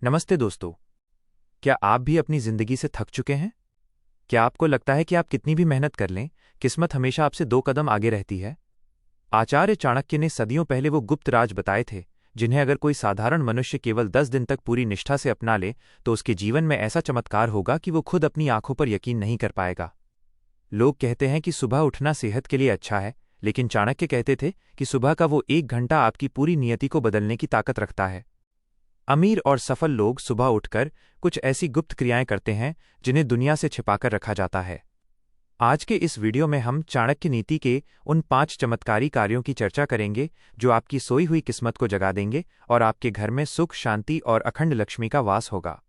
नमस्ते दोस्तों। क्या आप भी अपनी जिंदगी से थक चुके हैं? क्या आपको लगता है कि आप कितनी भी मेहनत कर लें, किस्मत हमेशा आपसे 2 कदम आगे रहती है? आचार्य चाणक्य ने सदियों पहले वो गुप्त राज बताए थे, जिन्हें अगर कोई साधारण मनुष्य केवल 10 दिन तक पूरी निष्ठा से अपना ले तो उसके जीवन में ऐसा चमत्कार होगा कि वो खुद अपनी आंखों पर यकीन नहीं कर पाएगा। लोग कहते हैं कि सुबह उठना सेहत के लिए अच्छा है, लेकिन चाणक्य कहते थे कि सुबह का वो 1 घंटा आपकी पूरी नियति को बदलने की ताकत रखता है। अमीर और सफल लोग सुबह उठकर कुछ ऐसी गुप्त क्रियाएं करते हैं जिन्हें दुनिया से छिपाकर रखा जाता है। आज के इस वीडियो में हम चाणक्य नीति के उन 5 चमत्कारी कार्यों की चर्चा करेंगे जो आपकी सोई हुई किस्मत को जगा देंगे और आपके घर में सुख, शांति और अखंड लक्ष्मी का वास होगा।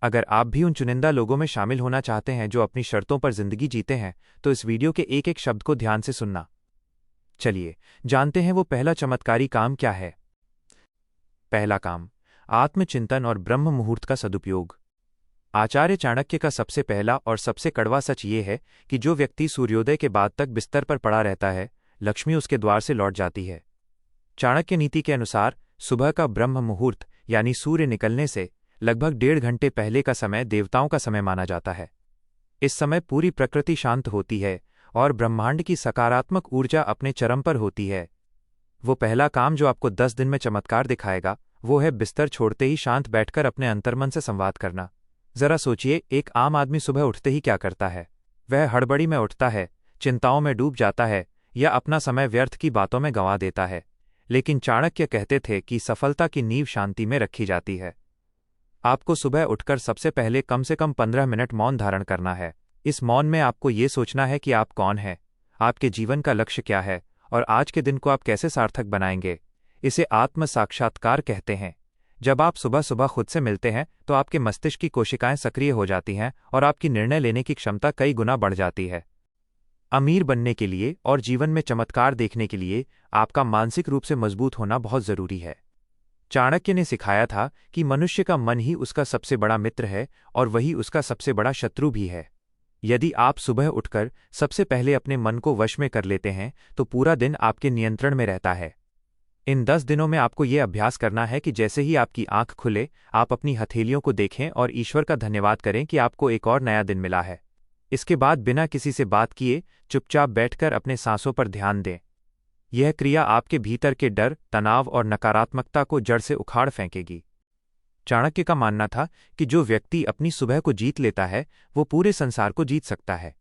अगर आप भी उन चुनिंदा लोगों में शामिल होना चाहते हैं जो अपनी शर्तों पर जिंदगी जीते हैं, तो इस वीडियो के एक एक शब्द को ध्यान से सुनना। चलिए जानते हैं वो पहला चमत्कारी काम क्या है। पहला काम, आत्मचिंतन और ब्रह्म मुहूर्त का सदुपयोग। आचार्य चाणक्य का सबसे पहला और सबसे कड़वा सच ये है कि जो व्यक्ति सूर्योदय के बाद तक बिस्तर पर पड़ा रहता है, लक्ष्मी उसके द्वार से लौट जाती है। चाणक्य नीति के अनुसार सुबह का ब्रह्म मुहूर्त यानी सूर्य निकलने से लगभग 1.5 घंटे पहले का समय देवताओं का समय माना जाता है। इस समय पूरी प्रकृति शांत होती है और ब्रह्मांड की सकारात्मक ऊर्जा अपने चरम पर होती है। वो पहला काम जो आपको 10 दिन में चमत्कार दिखाएगा, वो है बिस्तर छोड़ते ही शांत बैठकर अपने अंतर्मन से संवाद करना। जरा सोचिए, एक आम आदमी सुबह उठते ही क्या करता है? वह हड़बड़ी में उठता है, चिंताओं में डूब जाता है या अपना समय व्यर्थ की बातों में गंवा देता है। लेकिन चाणक्य कहते थे कि सफलता की नींव शांति में रखी जाती है। आपको सुबह उठकर सबसे पहले कम से कम 15 मिनट मौन धारण करना है। इस मौन में आपको ये सोचना है कि आप कौन हैं, आपके जीवन का लक्ष्य क्या है और आज के दिन को आप कैसे सार्थक बनाएंगे। इसे आत्म साक्षात्कार कहते हैं। जब आप सुबह सुबह खुद से मिलते हैं तो आपके मस्तिष्क की कोशिकाएं सक्रिय हो जाती हैं और आपकी निर्णय लेने की क्षमता कई गुना बढ़ जाती है। अमीर बनने के लिए और जीवन में चमत्कार देखने के लिए आपका मानसिक रूप से मजबूत होना बहुत जरूरी है। चाणक्य ने सिखाया था कि मनुष्य का मन ही उसका सबसे बड़ा मित्र है और वही उसका सबसे बड़ा शत्रु भी है। यदि आप सुबह उठकर सबसे पहले अपने मन को वश में कर लेते हैं तो पूरा दिन आपके नियंत्रण में रहता है। इन 10 दिनों में आपको ये अभ्यास करना है कि जैसे ही आपकी आंख खुले, आप अपनी हथेलियों को देखें और ईश्वर का धन्यवाद करें कि आपको एक और नया दिन मिला है। इसके बाद बिना किसी से बात किए चुपचाप बैठकर अपने सांसों पर ध्यान दें। यह क्रिया आपके भीतर के डर, तनाव और नकारात्मकता को जड़ से उखाड़ फेंकेगी। चाणक्य का मानना था कि जो व्यक्ति अपनी सुबह को जीत लेता है, वो पूरे संसार को जीत सकता है।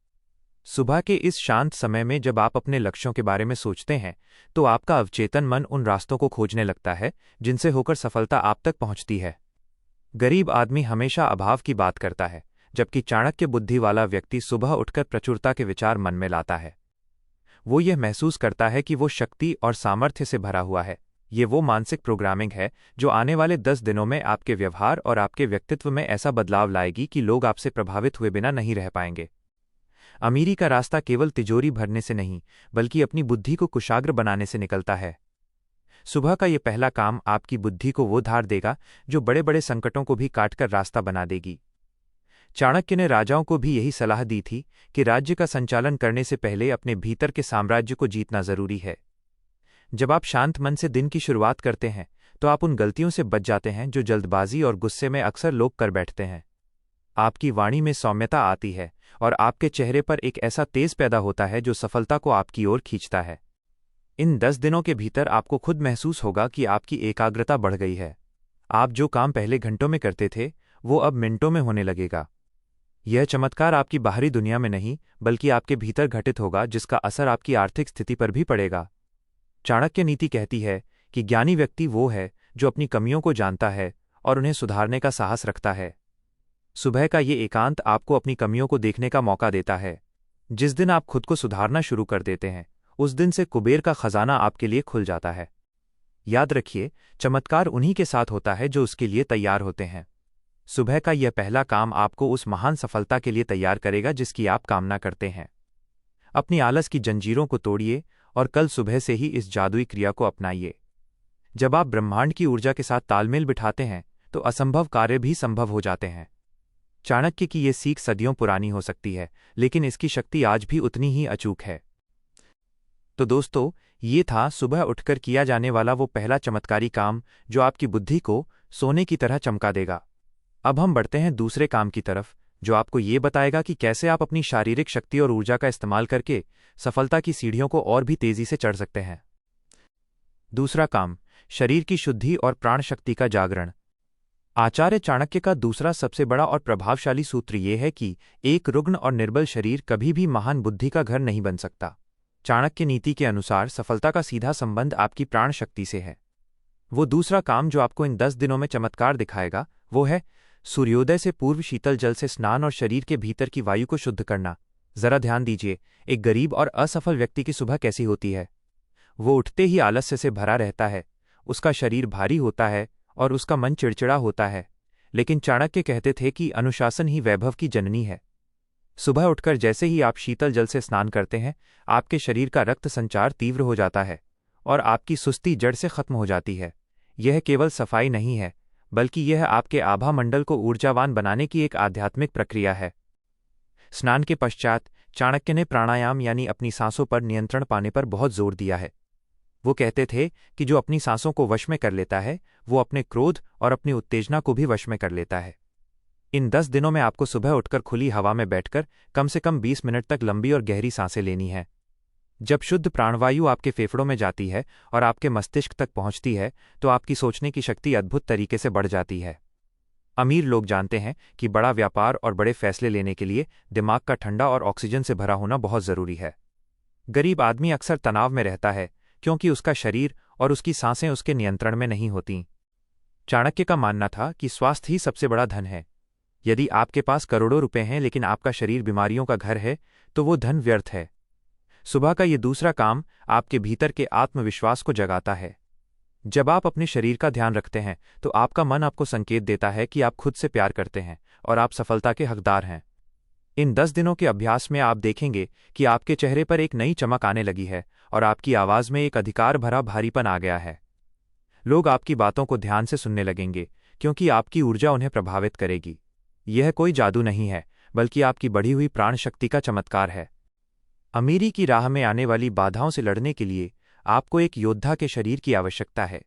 सुबह के इस शांत समय में जब आप अपने लक्ष्यों के बारे में सोचते हैं, तो आपका अवचेतन मन उन रास्तों को खोजने लगता है जिनसे होकर सफलता आप तक पहुंचती है। गरीब आदमी हमेशा अभाव की बात करता है, जबकि चाणक्य बुद्धि वाला व्यक्ति सुबह उठकर प्रचुरता के विचार मन में लाता है। वो यह महसूस करता है कि वो शक्ति और सामर्थ्य से भरा हुआ है। ये वो मानसिक प्रोग्रामिंग है जो आने वाले 10 दिनों में आपके व्यवहार और आपके व्यक्तित्व में ऐसा बदलाव लाएगी कि लोग आपसे प्रभावित हुए बिना नहीं रह पाएंगे। अमीरी का रास्ता केवल तिजोरी भरने से नहीं, बल्कि अपनी बुद्धि को कुशाग्र बनाने से निकलता है। सुबह का ये पहला काम आपकी बुद्धि को वो धार देगा जो बड़े बड़े संकटों को भी काटकर रास्ता बना देगी। चाणक्य ने राजाओं को भी यही सलाह दी थी कि राज्य का संचालन करने से पहले अपने भीतर के साम्राज्य को जीतना जरूरी है। जब आप शांत मन से दिन की शुरुआत करते हैं तो आप उन गलतियों से बच जाते हैं जो जल्दबाजी और गुस्से में अक्सर लोग कर बैठते हैं। आपकी वाणी में सौम्यता आती है और आपके चेहरे पर एक ऐसा तेज पैदा होता है जो सफलता को आपकी ओर खींचता है। इन 10 दिनों के भीतर आपको खुद महसूस होगा कि आपकी एकाग्रता बढ़ गई है। आप जो काम पहले घंटों में करते थे, वो अब मिनटों में होने लगेगा। यह चमत्कार आपकी बाहरी दुनिया में नहीं, बल्कि आपके भीतर घटित होगा, जिसका असर आपकी आर्थिक स्थिति पर भी पड़ेगा। चाणक्य नीति कहती है कि ज्ञानी व्यक्ति वो है जो अपनी कमियों को जानता है और उन्हें सुधारने का साहस रखता है। सुबह का ये एकांत आपको अपनी कमियों को देखने का मौका देता है। जिस दिन आप खुद को सुधारना शुरू कर देते हैं, उस दिन से कुबेर का खजाना आपके लिए खुल जाता है। याद रखिए, चमत्कार उन्हीं के साथ होता है जो उसके लिए तैयार होते हैं। सुबह का यह पहला काम आपको उस महान सफलता के लिए तैयार करेगा जिसकी आप कामना करते हैं। अपनी आलस की जंजीरों को तोड़िए और कल सुबह से ही इस जादुई क्रिया को अपनाइए। जब आप ब्रह्मांड की ऊर्जा के साथ तालमेल बिठाते हैं तो असंभव कार्य भी संभव हो जाते हैं। चाणक्य की ये सीख सदियों पुरानी हो सकती है, लेकिन इसकी शक्ति आज भी उतनी ही अचूक है। तो दोस्तों, ये था सुबह उठकर किया जाने वाला वो पहला चमत्कारी काम जो आपकी बुद्धि को सोने की तरह चमका देगा। अब हम बढ़ते हैं दूसरे काम की तरफ, जो आपको ये बताएगा कि कैसे आप अपनी शारीरिक शक्ति और ऊर्जा का इस्तेमाल करके सफलता की सीढ़ियों को और भी तेजी से चढ़ सकते हैं। दूसरा काम, शरीर की शुद्धि और प्राण शक्ति का जागरण। आचार्य चाणक्य का दूसरा सबसे बड़ा और प्रभावशाली सूत्र यह है कि एक रुग्ण और निर्बल शरीर कभी भी महान बुद्धि का घर नहीं बन सकता। चाणक्य नीति के अनुसार सफलता का सीधा संबंध आपकी प्राण शक्ति से है। वो दूसरा काम जो आपको इन 10 दिनों में चमत्कार दिखाएगा वो है सूर्योदय से पूर्व शीतल जल से स्नान और शरीर के भीतर की वायु को शुद्ध करना। जरा ध्यान दीजिए, एक गरीब और असफल व्यक्ति की सुबह कैसी होती है। वो उठते ही आलस्य से भरा रहता है, उसका शरीर भारी होता है और उसका मन चिड़चिड़ा होता है। लेकिन चाणक्य कहते थे कि अनुशासन ही वैभव की जननी है। सुबह उठकर जैसे ही आप शीतल जल से स्नान करते हैं, आपके शरीर का रक्त संचार तीव्र हो जाता है और आपकी सुस्ती जड़ से खत्म हो जाती है। यह केवल सफाई नहीं है, बल्कि यह आपके आभा मंडल को ऊर्जावान बनाने की एक आध्यात्मिक प्रक्रिया है। स्नान के पश्चात चाणक्य ने प्राणायाम यानी अपनी सांसों पर नियंत्रण पाने पर बहुत जोर दिया है। वो कहते थे कि जो अपनी सांसों को वश में कर लेता है, वो अपने क्रोध और अपनी उत्तेजना को भी वश में कर लेता है। इन 10 दिनों में आपको सुबह उठकर खुली हवा में बैठकर कम से कम 20 मिनट तक लंबी और गहरी सांसें लेनी है। जब शुद्ध प्राणवायु आपके फेफड़ों में जाती है और आपके मस्तिष्क तक पहुंचती है, तो आपकी सोचने की शक्ति अद्भुत तरीके से बढ़ जाती है। अमीर लोग जानते हैं कि बड़ा व्यापार और बड़े फैसले लेने के लिए दिमाग का ठंडा और ऑक्सीजन से भरा होना बहुत जरूरी है। गरीब आदमी अक्सर तनाव में रहता है क्योंकि उसका शरीर और उसकी सांसें उसके नियंत्रण में नहीं होतीं। चाणक्य का मानना था कि स्वास्थ्य ही सबसे बड़ा धन है। यदि आपके पास करोड़ों रुपए हैं लेकिन आपका शरीर बीमारियों का घर है, तो वो धन व्यर्थ है। सुबह का ये दूसरा काम आपके भीतर के आत्मविश्वास को जगाता है। जब आप अपने शरीर का ध्यान रखते हैं, तो आपका मन आपको संकेत देता है कि आप खुद से प्यार करते हैं और आप सफलता के हकदार हैं। इन 10 दिनों के अभ्यास में आप देखेंगे कि आपके चेहरे पर एक नई चमक आने लगी है और आपकी आवाज में एक अधिकार भरा भारीपन आ गया है। लोग आपकी बातों को ध्यान से सुनने लगेंगे क्योंकि आपकी ऊर्जा उन्हें प्रभावित करेगी। यह कोई जादू नहीं है, बल्कि आपकी बढ़ी हुई प्राण शक्ति का चमत्कार है। अमीरी की राह में आने वाली बाधाओं से लड़ने के लिए आपको एक योद्धा के शरीर की आवश्यकता है।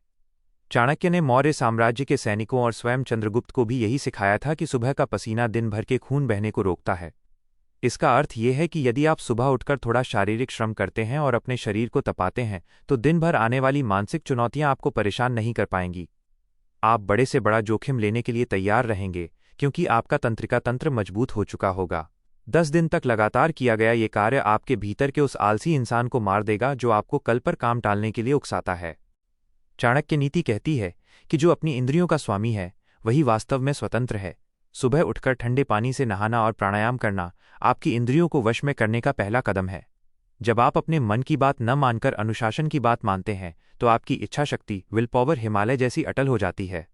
चाणक्य ने मौर्य साम्राज्य के सैनिकों और स्वयं चंद्रगुप्त को भी यही सिखाया था कि सुबह का पसीना दिन भर के खून बहने को रोकता है। इसका अर्थ यह है कि यदि आप सुबह उठकर थोड़ा शारीरिक श्रम करते हैं और अपने शरीर को तपाते हैं, तो दिन भर आने वाली मानसिक चुनौतियां आपको परेशान नहीं कर पाएंगी। आप बड़े से बड़ा जोखिम लेने के लिए तैयार रहेंगे क्योंकि आपका तंत्रिका तंत्र मजबूत हो चुका होगा। 10 दिन तक लगातार किया गया ये कार्य आपके भीतर के उस आलसी इंसान को मार देगा जो आपको कल पर काम टालने के लिए उकसाता है। चाणक्य नीति कहती है कि जो अपनी इंद्रियों का स्वामी है, वही वास्तव में स्वतंत्र है। सुबह उठकर ठंडे पानी से नहाना और प्राणायाम करना आपकी इंद्रियों को वश में करने का पहला कदम है। जब आप अपने मन की बात न मानकर अनुशासन की बात मानते हैं, तो आपकी इच्छा शक्ति विल पावर हिमालय जैसी अटल हो जाती है।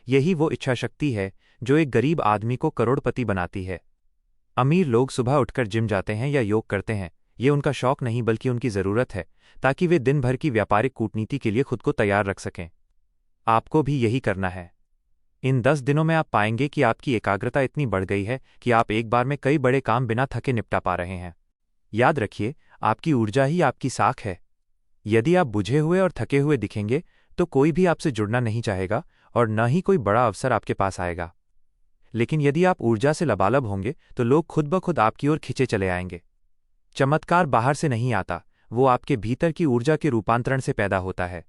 यही वो इच्छा शक्ति है जो एक गरीब आदमी को करोड़पति बनाती है। अमीर लोग सुबह उठकर जिम जाते हैं या योग करते हैं, ये उनका शौक नहीं बल्कि उनकी जरूरत है, ताकि वे दिन भर की व्यापारिक कूटनीति के लिए खुद को तैयार रख सकें। आपको भी यही करना है। इन 10 दिनों में आप पाएंगे कि आपकी एकाग्रता इतनी बढ़ गई है कि आप एक बार में कई बड़े काम बिना थके निपटा पा रहे हैं। याद रखिए, आपकी ऊर्जा ही आपकी साख है। यदि आप बुझे हुए और थके हुए दिखेंगे, तो कोई भी आपसे जुड़ना नहीं चाहेगा और न ही कोई बड़ा अवसर आपके पास आएगा। लेकिन यदि आप ऊर्जा से लबालब होंगे, तो लोग खुद ब खुद आपकी ओर खिंचे चले आएंगे। चमत्कार बाहर से नहीं आता, वो आपके भीतर की ऊर्जा के रूपांतरण से पैदा होता है।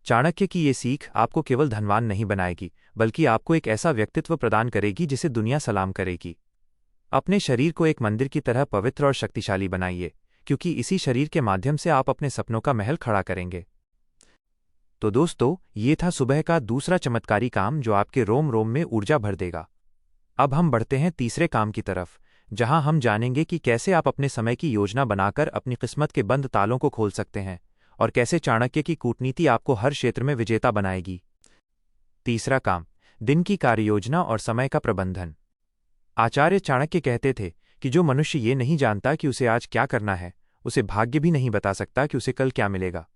चाणक्य की ये सीख आपको केवल धनवान नहीं बनाएगी, बल्कि आपको एक ऐसा व्यक्तित्व प्रदान करेगी जिसे दुनिया सलाम करेगी। अपने शरीर को एक मंदिर की तरह पवित्र और शक्तिशाली बनाइए, क्योंकि इसी शरीर के माध्यम से आप अपने सपनों का महल खड़ा करेंगे। तो दोस्तों, ये था सुबह का दूसरा चमत्कारी काम जो आपके रोम रोम में ऊर्जा भर देगा। अब हम बढ़ते हैं तीसरे काम की तरफ, जहां हम जानेंगे कि कैसे आप अपने समय की योजना बनाकर अपनी किस्मत के बंद तालों को खोल सकते हैं और कैसे चाणक्य की कूटनीति आपको हर क्षेत्र में विजेता बनाएगी। तीसरा काम, दिन की कार्ययोजना और समय का प्रबंधन। आचार्य चाणक्य कहते थे कि जो मनुष्य ये नहीं जानता कि उसे आज क्या करना है, उसे भाग्य भी नहीं बता सकता कि उसे कल क्या मिलेगा।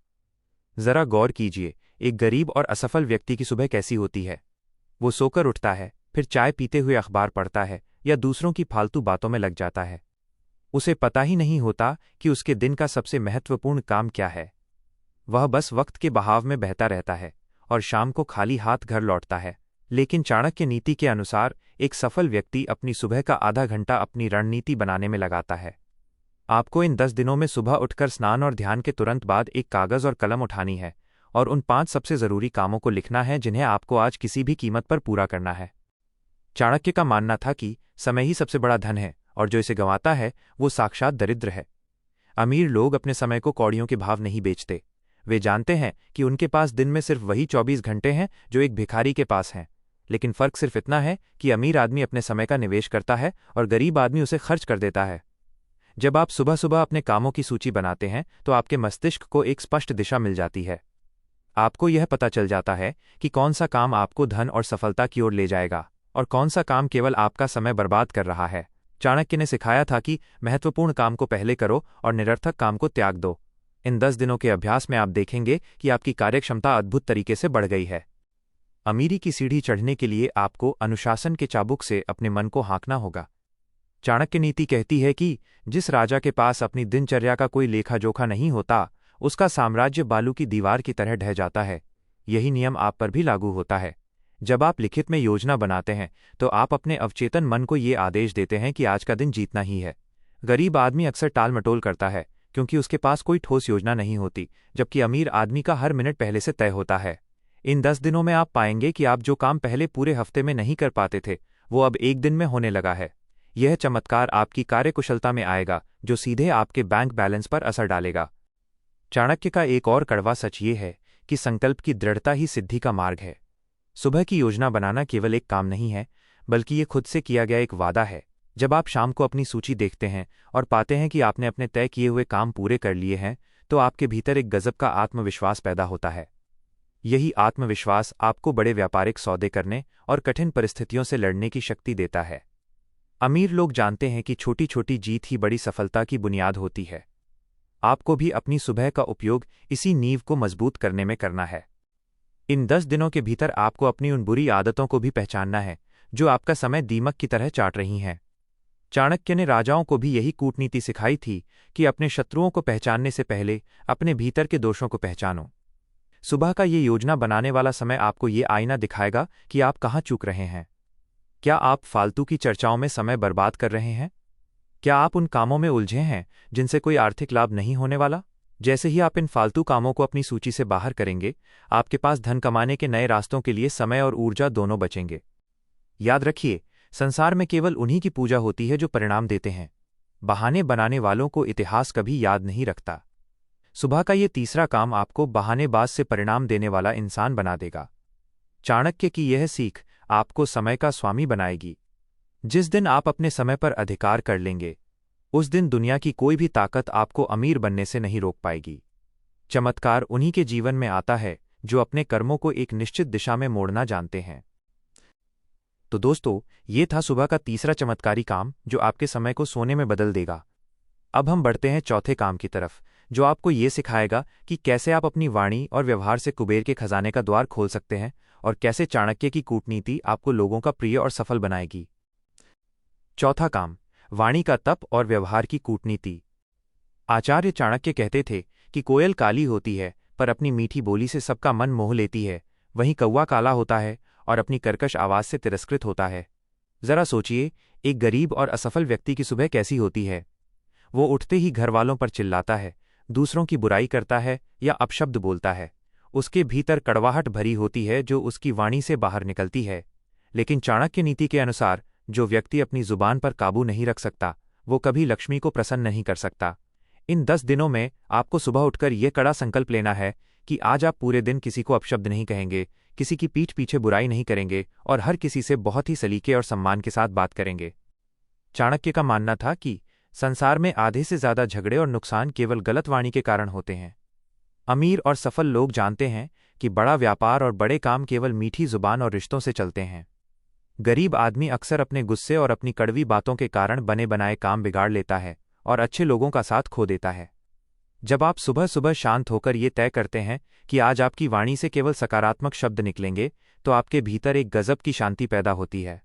जरा गौर कीजिए, एक गरीब और असफल व्यक्ति की सुबह कैसी होती है। वो सोकर उठता है, फिर चाय पीते हुए अखबार पढ़ता है या दूसरों की फालतू बातों में लग जाता है। उसे पता ही नहीं होता कि उसके दिन का सबसे महत्वपूर्ण काम क्या है। वह बस वक्त के बहाव में बहता रहता है और शाम को खाली हाथ घर लौटता है। लेकिन चाणक्य नीति के अनुसार एक सफल व्यक्ति अपनी सुबह का आधा घंटा अपनी रणनीति बनाने में लगाता है। आपको इन 10 दिनों में सुबह उठकर स्नान और ध्यान के तुरंत बाद एक कागज और कलम उठानी है और उन 5 सबसे जरूरी कामों को लिखना है जिन्हें आपको आज किसी भी कीमत पर पूरा करना है। चाणक्य का मानना था कि समय ही सबसे बड़ा धन है और जो इसे गंवाता है वो साक्षात दरिद्र है। अमीर लोग अपने समय को कौड़ियों के भाव नहीं बेचते। वे जानते हैं कि उनके पास दिन में सिर्फ वही 24 घंटे हैं जो एक भिखारी के पास हैं। लेकिन फर्क सिर्फ इतना है कि अमीर आदमी अपने समय का निवेश करता है और गरीब आदमी उसे खर्च कर देता है। जब आप सुबह सुबह अपने कामों की सूची बनाते हैं तो आपके मस्तिष्क को एक स्पष्ट दिशा मिल जाती है। आपको यह पता चल जाता है कि कौन सा काम आपको धन और सफलता की ओर ले जाएगा और कौन सा काम केवल आपका समय बर्बाद कर रहा है। चाणक्य ने सिखाया था कि महत्वपूर्ण काम को पहले करो और निरर्थक काम को त्याग दो। इन 10 दिनों के अभ्यास में आप देखेंगे कि आपकी कार्यक्षमता अद्भुत तरीके से बढ़ गई है। अमीरी की सीढ़ी चढ़ने के लिए आपको अनुशासन के चाबुक से अपने मन को हाँकना होगा। चाणक्य नीति कहती है कि जिस राजा के पास अपनी दिनचर्या का कोई लेखा जोखा नहीं होता, उसका साम्राज्य बालू की दीवार की तरह ढह जाता है। यही नियम आप पर भी लागू होता है। जब आप लिखित में योजना बनाते हैं तो आप अपने अवचेतन मन को ये आदेश देते हैं कि आज का दिन जीतना ही है। गरीब आदमी अक्सर टाल मटोल करता है क्योंकि उसके पास कोई ठोस योजना नहीं होती, जबकि अमीर आदमी का हर मिनट पहले से तय होता है। इन 10 दिनों में आप पाएंगे कि आप जो काम पहले पूरे हफ्ते में नहीं कर पाते थे वो अब एक दिन में होने लगा है। यह चमत्कार आपकी कार्यकुशलता में आएगा जो सीधे आपके बैंक बैलेंस पर असर डालेगा। चाणक्य का एक और कड़वा सच ये है कि संकल्प की दृढ़ता ही सिद्धि का मार्ग है। सुबह की योजना बनाना केवल एक काम नहीं है, बल्कि ये खुद से किया गया एक वादा है। जब आप शाम को अपनी सूची देखते हैं और पाते हैं कि आपने अपने तय किए हुए काम पूरे कर लिए हैं, तो आपके भीतर एक गजब का आत्मविश्वास पैदा होता है। यही आत्मविश्वास आपको बड़े व्यापारिक सौदे करने और कठिन परिस्थितियों से लड़ने की शक्ति देता है। अमीर लोग जानते हैं कि छोटी छोटी जीत ही बड़ी सफलता की बुनियाद होती है। आपको भी अपनी सुबह का उपयोग इसी नींव को मजबूत करने में करना है। इन 10 दिनों के भीतर आपको अपनी उन बुरी आदतों को भी पहचानना है जो आपका समय दीमक की तरह चाट रही हैं। चाणक्य ने राजाओं को भी यही कूटनीति सिखाई थी कि अपने शत्रुओं को पहचानने से पहले अपने भीतर के दोषों को पहचानो। सुबह का ये योजना बनाने वाला समय आपको ये आईना दिखाएगा कि आप कहाँ चूक रहे हैं। क्या आप फालतू की चर्चाओं में समय बर्बाद कर रहे हैं? क्या आप उन कामों में उलझे हैं जिनसे कोई आर्थिक लाभ नहीं होने वाला? जैसे ही आप इन फालतू कामों को अपनी सूची से बाहर करेंगे, आपके पास धन कमाने के नए रास्तों के लिए समय और ऊर्जा दोनों बचेंगे। याद रखिए, संसार में केवल उन्हीं की पूजा होती है जो परिणाम देते हैं। बहाने बनाने वालों को इतिहास कभी याद नहीं रखता। सुबह का ये तीसरा काम आपको बहानेबाज से परिणाम देने वाला इंसान बना देगा। चाणक्य की यह सीख आपको समय का स्वामी बनाएगी। जिस दिन आप अपने समय पर अधिकार कर लेंगे, उस दिन दुनिया की कोई भी ताकत आपको अमीर बनने से नहीं रोक पाएगी। चमत्कार उन्हीं के जीवन में आता है जो अपने कर्मों को एक निश्चित दिशा में मोड़ना जानते हैं। तो दोस्तों, ये था सुबह का तीसरा चमत्कारी काम जो आपके समय को सोने में बदल देगा। अब हम बढ़ते हैं चौथे काम की तरफ, जो आपको ये सिखाएगा कि कैसे आप अपनी वाणी और व्यवहार से कुबेर के खजाने का द्वार खोल सकते हैं और कैसे चाणक्य की कूटनीति आपको लोगों का प्रिय और सफल बनाएगी। चौथा काम, वाणी का तप और व्यवहार की कूटनीति। आचार्य चाणक्य कहते थे कि कोयल काली होती है पर अपनी मीठी बोली से सबका मन मोह लेती है, वहीं कौवा काला होता है और अपनी कर्कश आवाज से तिरस्कृत होता है। जरा सोचिए, एक गरीब और असफल व्यक्ति की सुबह कैसी होती है। वो उठते ही घरवालों पर चिल्लाता है, दूसरों की बुराई करता है या अपशब्द बोलता है। उसके भीतर कड़वाहट भरी होती है जो उसकी वाणी से बाहर निकलती है। लेकिन चाणक्य नीति के अनुसार जो व्यक्ति अपनी जुबान पर काबू नहीं रख सकता, वो कभी लक्ष्मी को प्रसन्न नहीं कर सकता। इन 10 दिनों में आपको सुबह उठकर यह कड़ा संकल्प लेना है कि आज आप पूरे दिन किसी को अपशब्द नहीं कहेंगे, किसी की पीठ पीछे बुराई नहीं करेंगे और हर किसी से बहुत ही सलीके और सम्मान के साथ बात करेंगे। चाणक्य का मानना था कि संसार में आधे से ज्यादा झगड़े और नुकसान केवल गलत वाणी के कारण होते हैं। अमीर और सफल लोग जानते हैं कि बड़ा व्यापार और बड़े काम केवल मीठी जुबान और रिश्तों से चलते हैं। गरीब आदमी अक्सर अपने गुस्से और अपनी कड़वी बातों के कारण बने बनाए काम बिगाड़ लेता है और अच्छे लोगों का साथ खो देता है। जब आप सुबह सुबह शांत होकर ये तय करते हैं कि आज आपकी वाणी से केवल सकारात्मक शब्द निकलेंगे, तो आपके भीतर एक गजब की शांति पैदा होती है।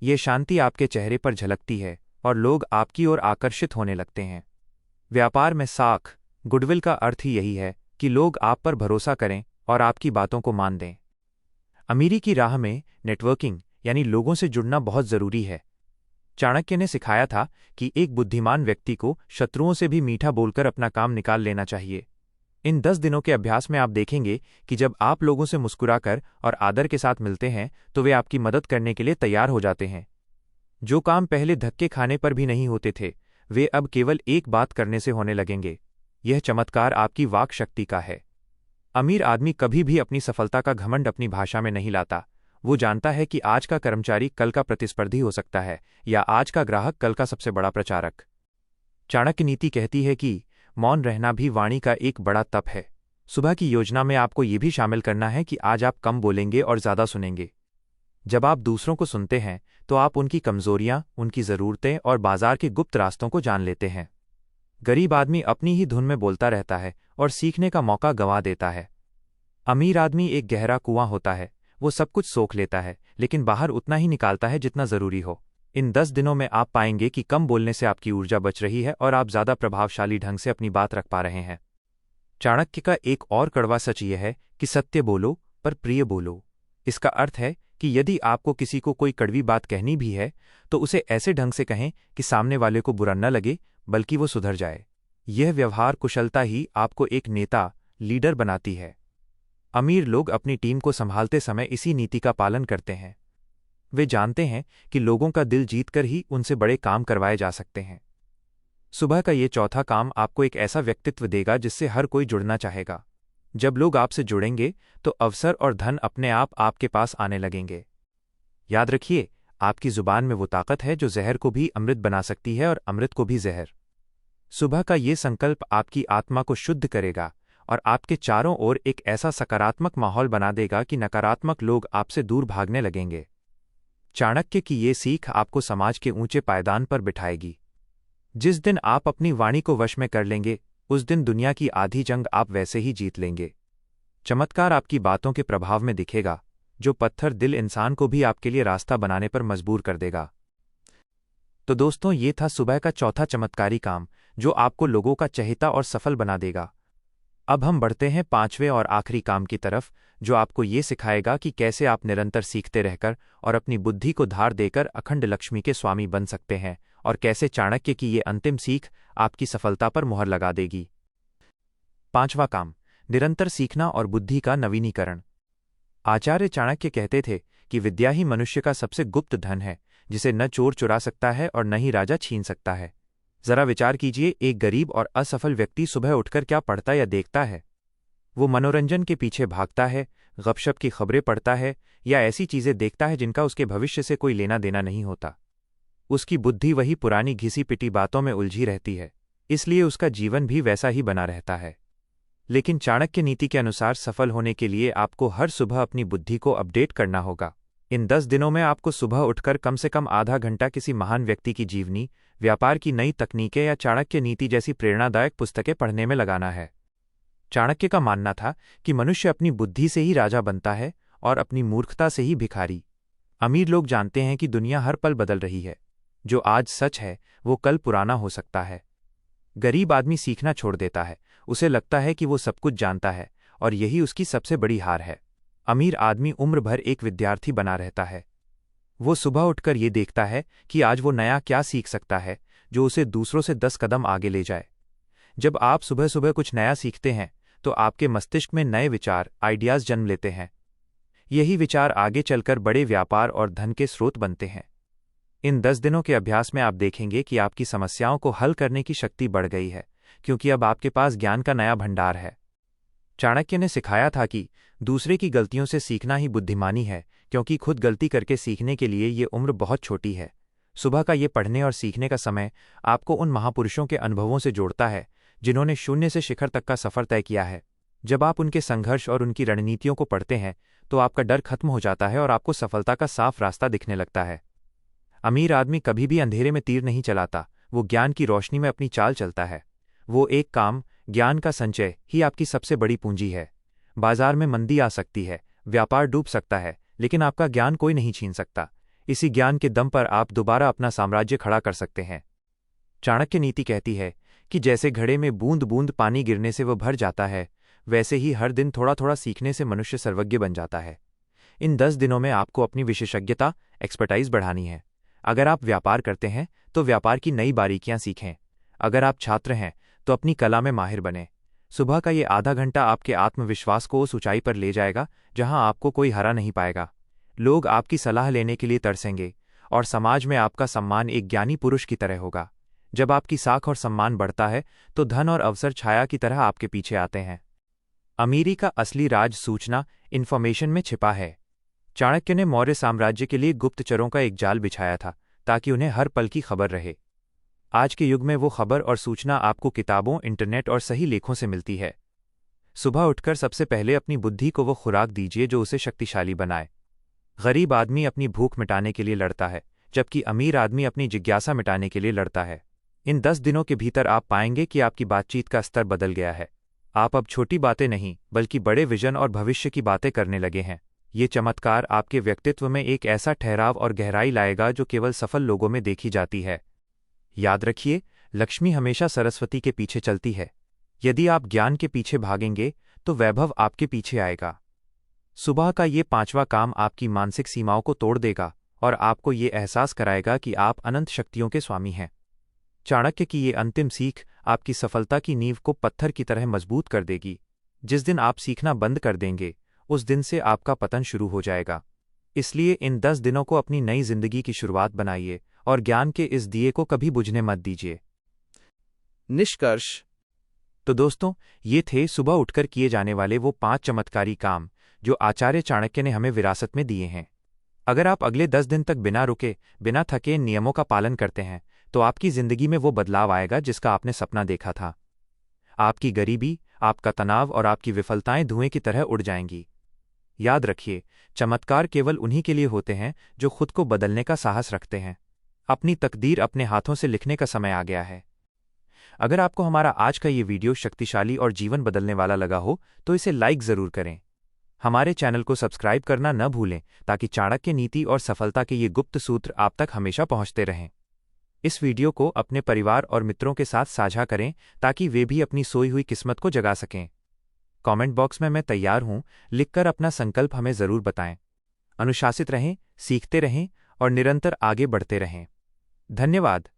ये शांति आपके चेहरे पर झलकती है और लोग आपकी ओर आकर्षित होने लगते हैं। व्यापार में साख, गुडविल का अर्थ ही यही है कि लोग आप पर भरोसा करें और आपकी बातों को मान दें। अमीरी की राह में नेटवर्किंग यानी लोगों से जुड़ना बहुत जरूरी है। चाणक्य ने सिखाया था कि एक बुद्धिमान व्यक्ति को शत्रुओं से भी मीठा बोलकर अपना काम निकाल लेना चाहिए। इन 10 दिनों के अभ्यास में आप देखेंगे कि जब आप लोगों से मुस्कुराकर और आदर के साथ मिलते हैं तो वे आपकी मदद करने के लिए तैयार हो जाते हैं। जो काम पहले धक्के खाने पर भी नहीं होते थे, वे अब केवल एक बात करने से होने लगेंगे। यह चमत्कार आपकी वाक शक्ति का है। अमीर आदमी कभी भी अपनी सफलता का घमंड अपनी भाषा में नहीं लाता। वो जानता है कि आज का कर्मचारी कल का प्रतिस्पर्धी हो सकता है, या आज का ग्राहक कल का सबसे बड़ा प्रचारक। चाणक्य नीति कहती है कि मौन रहना भी वाणी का एक बड़ा तप है। सुबह की योजना में आपको ये भी शामिल करना है कि आज आप कम बोलेंगे और ज़्यादा सुनेंगे। जब आप दूसरों को सुनते हैं तो आप उनकी कमजोरियां, उनकी ज़रूरतें और बाजार के गुप्त रास्तों को जान लेते हैं। गरीब आदमी अपनी ही धुन में बोलता रहता है और सीखने का मौका गंवा देता है। अमीर आदमी एक गहरा कुआं होता है, वो सब कुछ सोख लेता है लेकिन बाहर उतना ही निकालता है जितना जरूरी हो। इन 10 दिनों में आप पाएंगे कि कम बोलने से आपकी ऊर्जा बच रही है और आप ज्यादा प्रभावशाली ढंग से अपनी बात रख पा रहे हैं। चाणक्य का एक और कड़वा सच यह है कि सत्य बोलो पर प्रिय बोलो। इसका अर्थ है कि यदि आपको किसी को कोई कड़वी बात कहनी भी है तो उसे ऐसे ढंग से कहें कि सामने वाले को बुरा न लगे, बल्कि वो सुधर जाए। यह व्यवहार कुशलता ही आपको एक नेता, लीडर बनाती है। अमीर लोग अपनी टीम को संभालते समय इसी नीति का पालन करते हैं। वे जानते हैं कि लोगों का दिल जीतकर ही उनसे बड़े काम करवाए जा सकते हैं। सुबह का ये चौथा काम आपको एक ऐसा व्यक्तित्व देगा जिससे हर कोई जुड़ना चाहेगा। जब लोग आपसे जुड़ेंगे तो अवसर और धन अपने आप आपके पास आने लगेंगे। याद रखिए, आपकी जुबान में वो ताकत है जो जहर को भी अमृत बना सकती है और अमृत को भी जहर। सुबह का ये संकल्प आपकी आत्मा को शुद्ध करेगा और आपके चारों ओर एक ऐसा सकारात्मक माहौल बना देगा कि नकारात्मक लोग आपसे दूर भागने लगेंगे। चाणक्य की ये सीख आपको समाज के ऊंचे पायदान पर बिठाएगी। जिस दिन आप अपनी वाणी को वश में कर लेंगे, उस दिन दुनिया की आधी जंग आप वैसे ही जीत लेंगे। चमत्कार आपकी बातों के प्रभाव में दिखेगा, जो पत्थर दिल इंसान को भी आपके लिए रास्ता बनाने पर मजबूर कर देगा। तो दोस्तों, ये था सुबह का चौथा चमत्कारी काम जो आपको लोगों का चहेता और सफल बना देगा। अब हम बढ़ते हैं 5वें और आखिरी काम की तरफ, जो आपको ये सिखाएगा कि कैसे आप निरंतर सीखते रहकर और अपनी बुद्धि को धार देकर अखंड लक्ष्मी के स्वामी बन सकते हैं, और कैसे चाणक्य की ये अंतिम सीख आपकी सफलता पर मुहर लगा देगी। 5वां काम, निरंतर सीखना और बुद्धि का नवीनीकरण। आचार्य चाणक्य कहते थे कि विद्या ही मनुष्य का सबसे गुप्त धन है, जिसे न चोर चुरा सकता है और न ही राजा छीन सकता है। जरा विचार कीजिए, एक गरीब और असफल व्यक्ति सुबह उठकर क्या पढ़ता या देखता है? वो मनोरंजन के पीछे भागता है, गपशप की खबरें पढ़ता है, या ऐसी चीजें देखता है जिनका उसके भविष्य से कोई लेना देना नहीं होता। उसकी बुद्धि वही पुरानी घिसी पिटी बातों में उलझी रहती है, इसलिए उसका जीवन भी वैसा ही बना रहता है। लेकिन चाणक्य नीति के अनुसार सफल होने के लिए आपको हर सुबह अपनी बुद्धि को अपडेट करना होगा। इन 10 दिनों में आपको सुबह उठकर कम से कम आधा घंटा किसी महान व्यक्ति की जीवनी, व्यापार की नई तकनीकें या चाणक्य नीति जैसी प्रेरणादायक पुस्तकें पढ़ने में लगाना है। चाणक्य का मानना था कि मनुष्य अपनी बुद्धि से ही राजा बनता है और अपनी मूर्खता से ही भिखारी। अमीर लोग जानते हैं कि दुनिया हर पल बदल रही है। जो आज सच है वो कल पुराना हो सकता है। गरीब आदमी सीखना छोड़ देता है, उसे लगता है कि वो सब कुछ जानता है और यही उसकी सबसे बड़ी हार है। अमीर आदमी उम्र भर एक विद्यार्थी बना रहता है। वो सुबह उठकर ये देखता है कि आज वो नया क्या सीख सकता है जो उसे दूसरों से 10 कदम आगे ले जाए। जब आप सुबह सुबह कुछ नया सीखते हैं तो आपके मस्तिष्क में नए विचार, आइडियाज जन्म लेते हैं। यही विचार आगे चलकर बड़े व्यापार और धन के स्रोत बनते हैं। इन 10 दिनों के अभ्यास में आप देखेंगे कि आपकी समस्याओं को हल करने की शक्ति बढ़ गई है, क्योंकि अब आपके पास ज्ञान का नया भंडार है। चाणक्य ने सिखाया था कि दूसरे की गलतियों से सीखना ही बुद्धिमानी है, क्योंकि खुद गलती करके सीखने के लिए ये उम्र बहुत छोटी है। सुबह का ये पढ़ने और सीखने का समय आपको उन महापुरुषों के अनुभवों से जोड़ता है जिन्होंने शून्य से शिखर तक का सफर तय किया है। जब आप उनके संघर्ष और उनकी रणनीतियों को पढ़ते हैं तो आपका डर खत्म हो जाता है और आपको सफलता का साफ रास्ता दिखने लगता है। अमीर आदमी कभी भी अंधेरे में तीर नहीं चलाता, वो ज्ञान की रोशनी में अपनी चाल चलता है। वो एक काम, ज्ञान का संचय ही आपकी सबसे बड़ी पूंजी है। बाजार में मंदी आ सकती है, व्यापार डूब सकता है, लेकिन आपका ज्ञान कोई नहीं छीन सकता। इसी ज्ञान के दम पर आप दोबारा अपना साम्राज्य खड़ा कर सकते हैं। चाणक्य नीति कहती है कि जैसे घड़े में बूंद बूंद पानी गिरने से वह भर जाता है, वैसे ही हर दिन थोड़ा थोड़ा सीखने से मनुष्य सर्वज्ञ बन जाता है। इन 10 दिनों में आपको अपनी विशेषज्ञता एक्सपर्टाइज बढ़ानी है। अगर आप व्यापार करते हैं तो व्यापार की नई बारीकियां सीखें। अगर आप छात्र हैं तो अपनी कला में माहिर बनें। सुबह का ये आधा घंटा आपके आत्मविश्वास को उस ऊंचाई पर ले जाएगा जहां आपको कोई हरा नहीं पाएगा। लोग आपकी सलाह लेने के लिए तरसेंगे और समाज में आपका सम्मान एक ज्ञानी पुरुष की तरह होगा। जब आपकी साख और सम्मान बढ़ता है तो धन और अवसर छाया की तरह आपके पीछे आते हैं। अमीरी का असली राज सूचना इन्फॉर्मेशन में छिपा है। चाणक्य ने मौर्य साम्राज्य के लिए गुप्तचरों का एक जाल बिछाया था ताकि उन्हें हर पल की खबर रहे। आज के युग में वो खबर और सूचना आपको किताबों, इंटरनेट और सही लेखों से मिलती है। सुबह उठकर सबसे पहले अपनी बुद्धि को वो खुराक दीजिए जो उसे शक्तिशाली बनाए। गरीब आदमी अपनी भूख मिटाने के लिए लड़ता है, जबकि अमीर आदमी अपनी जिज्ञासा मिटाने के लिए लड़ता है। इन 10 दिनों के भीतर आप पाएंगे कि आपकी बातचीत का स्तर बदल गया है। आप अब छोटी बातें नहीं बल्कि बड़े विजन और भविष्य की बातें करने लगे हैं। ये चमत्कार आपके व्यक्तित्व में एक ऐसा ठहराव और गहराई लाएगा जो केवल सफल लोगों में देखी जाती है। याद रखिए, लक्ष्मी हमेशा सरस्वती के पीछे चलती है। यदि आप ज्ञान के पीछे भागेंगे तो वैभव आपके पीछे आएगा। सुबह का ये 5वां काम आपकी मानसिक सीमाओं को तोड़ देगा और आपको ये एहसास कराएगा कि आप अनंत शक्तियों के स्वामी हैं। चाणक्य की ये अंतिम सीख आपकी सफलता की नींव को पत्थर की तरह मजबूत कर देगी। जिस दिन आप सीखना बंद कर देंगे उस दिन से आपका पतन शुरू हो जाएगा। इसलिए इन 10 दिनों को अपनी नई जिंदगी की शुरुआत बनाइए और ज्ञान के इस दिए को कभी बुझने मत दीजिए। निष्कर्ष। तो दोस्तों, ये थे सुबह उठकर किए जाने वाले वो 5 चमत्कारी काम जो आचार्य चाणक्य ने हमें विरासत में दिए हैं। अगर आप अगले 10 दिन तक बिना रुके, बिना थके इन नियमों का पालन करते हैं तो आपकी जिंदगी में वो बदलाव आएगा जिसका आपने सपना देखा था। आपकी गरीबी, आपका तनाव और आपकी विफलताएं धुएं की तरह उड़ जाएंगी। याद रखिए, चमत्कार केवल उन्हीं के लिए होते हैं जो खुद को बदलने का साहस रखते हैं। अपनी तकदीर अपने हाथों से लिखने का समय आ गया है। अगर आपको हमारा आज का ये वीडियो शक्तिशाली और जीवन बदलने वाला लगा हो तो इसे लाइक ज़रूर करें। हमारे चैनल को सब्सक्राइब करना न भूलें ताकि चाणक्य नीति और सफलता के ये गुप्त सूत्र आप तक हमेशा पहुंचते रहें। इस वीडियो को अपने परिवार और मित्रों के साथ साझा करें ताकि वे भी अपनी सोई हुई किस्मत को जगा सकें। कमेंट बॉक्स में मैं तैयार हूं लिखकर अपना संकल्प हमें ज़रूर बताएं। अनुशासित रहें, सीखते रहें और निरंतर आगे बढ़ते रहें। धन्यवाद।